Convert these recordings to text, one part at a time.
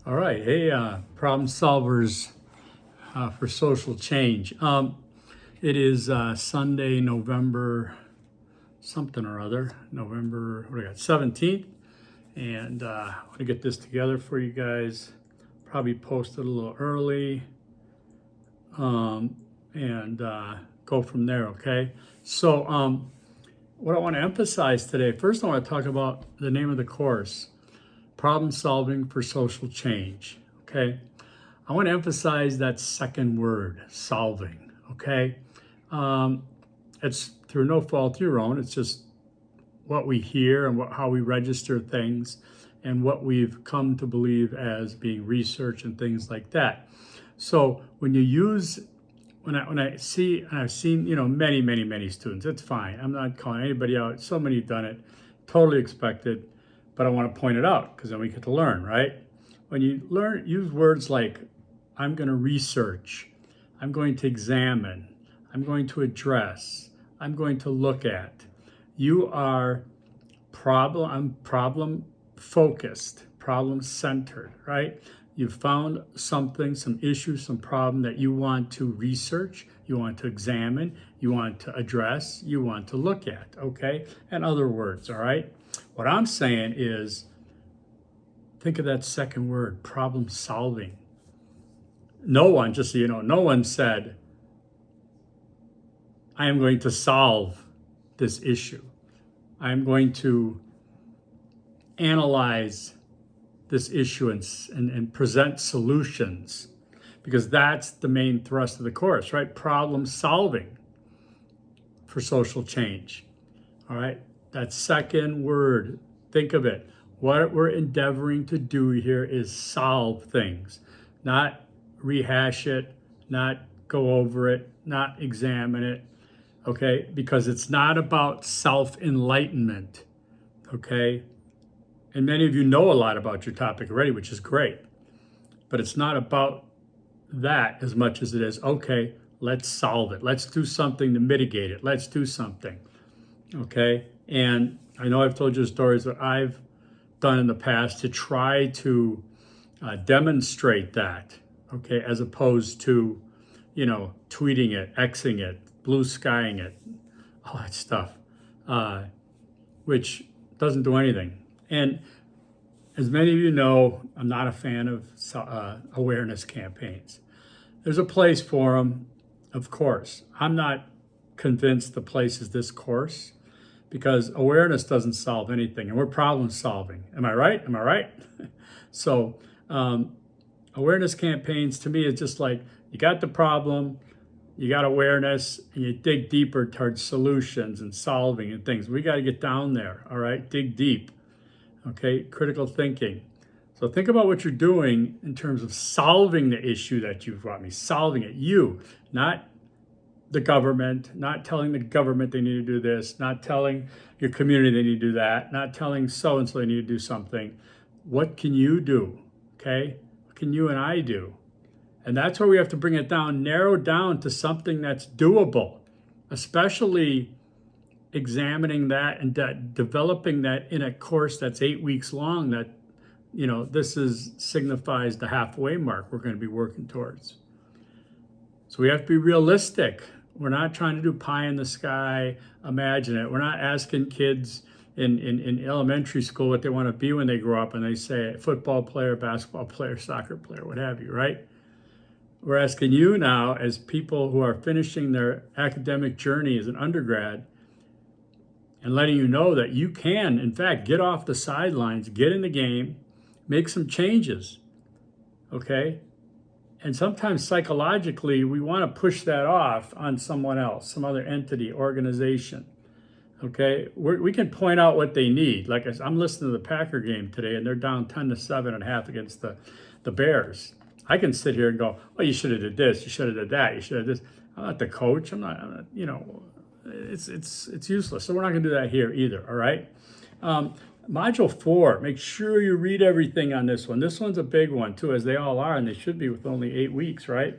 All right, hey, problem solvers for social change. It is Sunday, November something or other, November, what do I got, 17th, and I want to get this together for you guys. Probably post it a little early, and go from there, okay? So, what I want to emphasize today, first I want to talk about the name of the course, Problem Solving for Social Change, okay? I want to emphasize that second word, solving, okay? It's through no fault of your own. It's just what we hear and how we register things and what we've come to believe as being research and things like that. So when you use, when I see, and I've seen, many students, it's fine. I'm not calling anybody out. So many have done it, totally expected, but I want to point it out because then we get to learn, right? When you use words like, I'm going to research, I'm going to examine, I'm going to address, I'm going to look at. You are problem focused, problem centered, right? You found something, some issue, some problem that you want to research, you want to examine, you want to address, you want to look at, okay? In other words, all right? What I'm saying is, think of that second word, problem solving. No one, just so you know, no one said, I am going to solve this issue. I am going to analyze this issue and present solutions, because that's the main thrust of the course, right? Problem solving for social change. All right, that second word, think of it. What we're endeavoring to do here is solve things, not rehash it, not go over it, not examine it, okay? Because it's not about self-enlightenment, okay? And many of you know a lot about your topic already, which is great. But it's not about that as much as it is, okay, let's solve it. Let's do something to mitigate it. Let's do something, okay? And I know I've told you stories that I've done in the past to try to demonstrate that, okay, as opposed to, tweeting it, Xing it, blue skying it, all that stuff, which doesn't do anything. And as many of you know, I'm not a fan of awareness campaigns. There's a place for them, of course. I'm not convinced the place is this course, because awareness doesn't solve anything, and we're problem solving. Am I right? Am I right? So awareness campaigns to me is just like, you got the problem, you got awareness, and you dig deeper towards solutions and solving and things. We got to get down there, all right? Dig deep, okay? Critical thinking. So think about what you're doing in terms of solving the issue that you've brought me, solving it. You, not the government, not telling the government they need to do this, not telling your community they need to do that, not telling so-and-so they need to do something. What can you do, okay? What can you and I do? And that's where we have to bring it down, narrow down to something that's doable, especially examining that and developing that in a course that's 8 weeks long, that, this signifies the halfway mark we're going to be working towards. So we have to be realistic. We're not trying to do pie in the sky, imagine it. We're not asking kids in elementary school what they want to be when they grow up, and they say football player, basketball player, soccer player, what have you, right? We're asking you now, as people who are finishing their academic journey as an undergrad, and letting you know that you can, in fact, get off the sidelines, get in the game, make some changes, okay? And sometimes psychologically, we want to push that off on someone else, some other entity, organization, okay? We can point out what they need. Like I'm listening to the Packer game today, and they're down 10-7.5 against the Bears. I can sit here and go, well, you should have did this, you should have did that, you should have this. I'm not the coach. I'm not it's useless. So we're not going to do that here either, all right? Module 4, make sure you read everything on this one. This one's a big one too, as they all are, and they should be with only 8 weeks, right?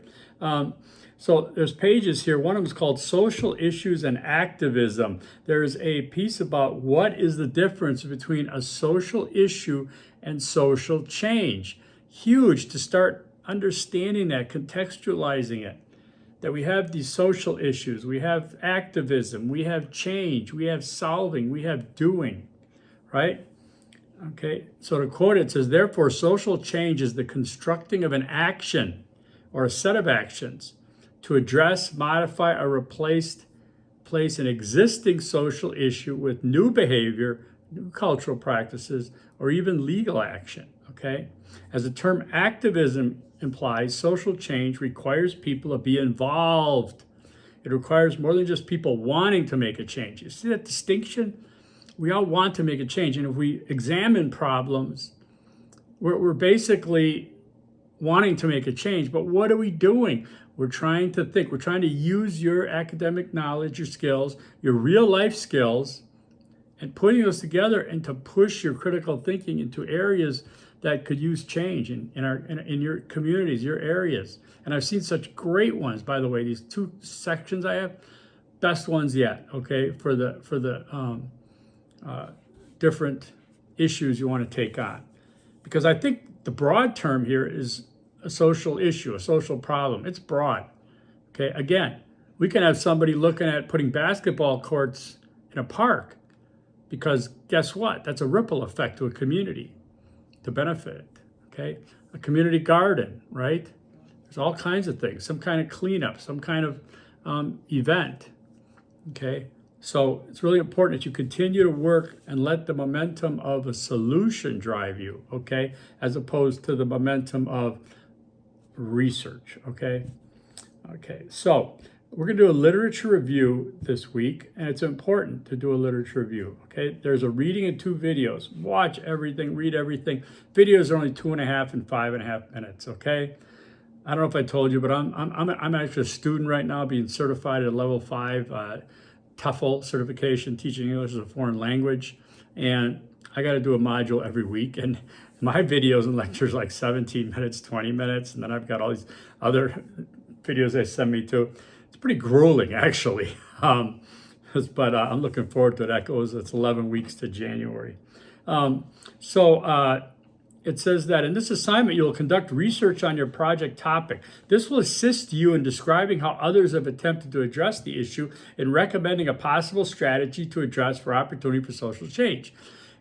So there's pages here. One of them is called Social Issues and Activism. There's a piece about what is the difference between a social issue and social change. huge to start understanding that, contextualizing it, that we have these social issues, we have activism, we have change, we have solving, we have doing, right? Okay, so to quote it says, therefore, social change is the constructing of an action or a set of actions to address, modify, or replace an existing social issue with new behavior, new cultural practices, or even legal action, okay? As the term activism implies, social change requires people to be involved. It requires more than just people wanting to make a change. You see that distinction? We all want to make a change. And if we examine problems, we're basically wanting to make a change. But what are we doing? We're trying to think. We're trying to use your academic knowledge, your skills, your real life skills, and putting those together and to push your critical thinking into areas that could use change in your communities, your areas. And I've seen such great ones, by the way. These 2 sections I have, best ones yet. Okay, for the different issues you want to take on, because I think the broad term here is a social issue, a social problem. It's broad. Okay, again, we can have somebody looking at putting basketball courts in a park, because guess what? That's a ripple effect to a community to benefit it. Okay, a community garden, right? There's all kinds of things, some kind of cleanup, some kind of event. Okay, so it's really important that you continue to work and let the momentum of a solution drive you, okay, as opposed to the momentum of research, okay? Okay, so we're going to do a literature review this week, and it's important to do a literature review, okay? There's a reading and 2 videos. Watch everything, read everything. Videos are only 2.5 and 5.5 minutes, okay? I don't know if I told you, but I'm actually a student right now, being certified at level 5 TOEFL certification, teaching English as a foreign language, and I got to do a module every week, and my videos and lectures like 17 minutes, 20 minutes, and then I've got all these other videos they send me to. It's pretty grueling, actually, but I'm looking forward to it. It's 11 weeks to January. It says that in this assignment, you will conduct research on your project topic. This will assist you in describing how others have attempted to address the issue and recommending a possible strategy to address for opportunity for social change,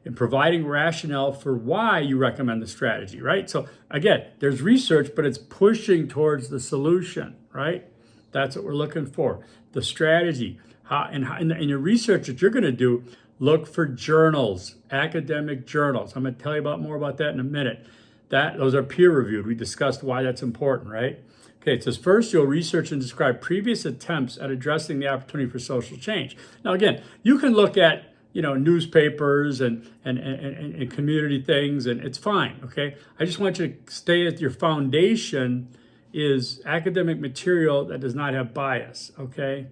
and providing rationale for why you recommend the strategy, right? So again, there's research, but it's pushing towards the solution, right? That's what we're looking for. The strategy. In your research that you're going to do, look for journals, academic journals. I'm going to tell you more about that in a minute. Those are peer reviewed. We discussed why that's important, right? Okay, it says first you'll research and describe previous attempts at addressing the opportunity for social change. Now again, you can look at newspapers and community things, and it's fine, okay? I just want you to stay at your foundation is academic material that does not have bias, okay?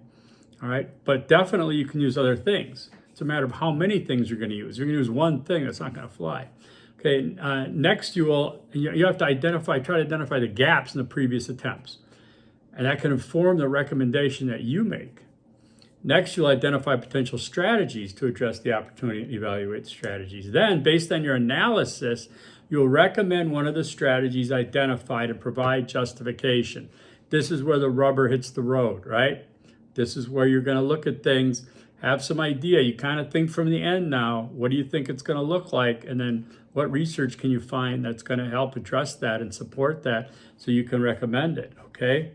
All right, but definitely you can use other things. It's a matter of how many things you're going to use. You're going to use one thing, that's not going to fly. Okay, next you have to try to identify the gaps in the previous attempts, and that can inform the recommendation that you make. Next, you'll identify potential strategies to address the opportunity and evaluate the strategies. Then, based on your analysis, you'll recommend one of the strategies identified and provide justification. This is where the rubber hits the road, right? This is where you're going to look at things, have some idea. You kind of think from the end now, what do you think it's going to look like? And then what research can you find that's going to help address that and support that so you can recommend it, okay?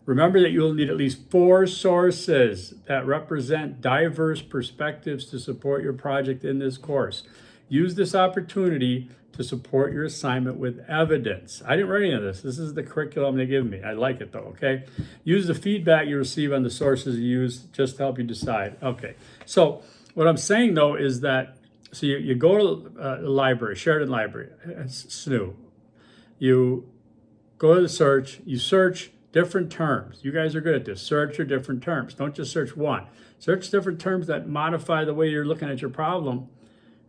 Remember that you'll need at least 4 sources that represent diverse perspectives to support your project in this course. Use this opportunity to support your assignment with evidence. I didn't write any of this. This is the curriculum they give me. I like it though, okay? Use the feedback you receive on the sources you use just to help you decide. Okay, so what I'm saying though is that, so you go to the library, Sheridan Library, SNU. You go to the search, you search different terms. You guys are good at this. Search your different terms. Don't just search one. Search different terms that modify the way you're looking at your problem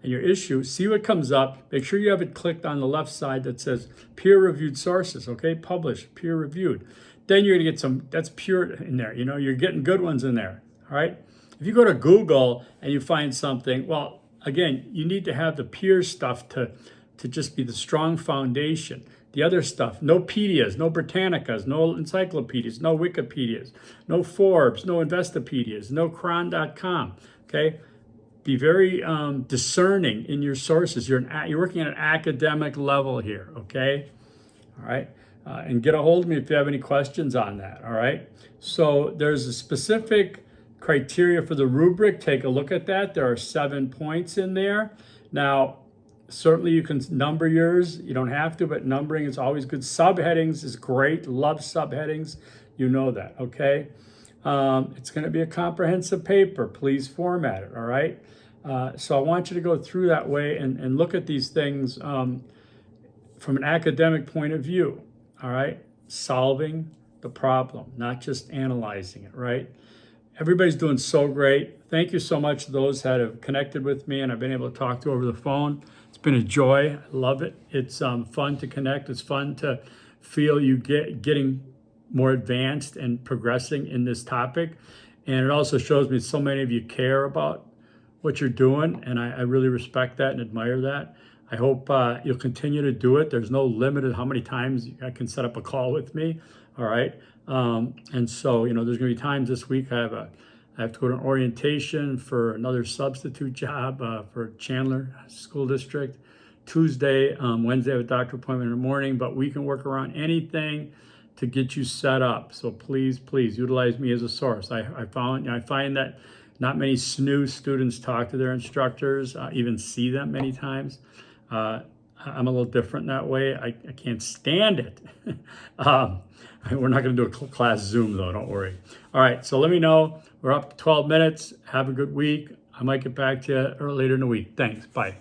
and your issue. See what comes up. Make sure you have it clicked on the left side that says peer-reviewed sources, okay? Published, peer-reviewed. Then you're gonna get that's pure in there. You're getting good ones in there, all right? If you go to Google and you find something, well, again, you need to have the peer stuff to just be the strong foundation. the other stuff. No pedias, no Britannicas, no encyclopedias, no Wikipedias, no Forbes, no Investopedias, no Cron.com. Okay, be very discerning in your sources. You're working at an academic level here. Okay, all right, and get a hold of me if you have any questions on that. All right. So there's a specific criteria for the rubric. Take a look at that. There are 7 points in there. Now, certainly you can number yours. You don't have to, but numbering is always good. Subheadings is great. Love subheadings. You know that, okay? It's going to be a comprehensive paper. Please format it, all right? So I want you to go through that way and look at these things from an academic point of view, all right? Solving the problem, not just analyzing it, right? Everybody's doing so great. Thank you so much to those that have connected with me and I've been able to talk to over the phone. It's been a joy. I love it. It's fun to connect. It's fun to feel you getting more advanced and progressing in this topic. And it also shows me so many of you care about what you're doing, and I really respect that and admire that. I hope you'll continue to do it. There's no limit to how many times I can set up a call with me. All right. And so, there's going to be times this week I have to go to an orientation for another substitute job for Chandler School District. Tuesday, Wednesday I have a doctor appointment in the morning, but we can work around anything to get you set up. So please utilize me as a source. I find that not many SNU students talk to their instructors, even see them many times. I'm a little different that way. I can't stand it. We're not going to do a class Zoom though, don't worry. All right, so let me know. We're up to 12 minutes. Have a good week. I might get back to you later in the week. Thanks. Bye.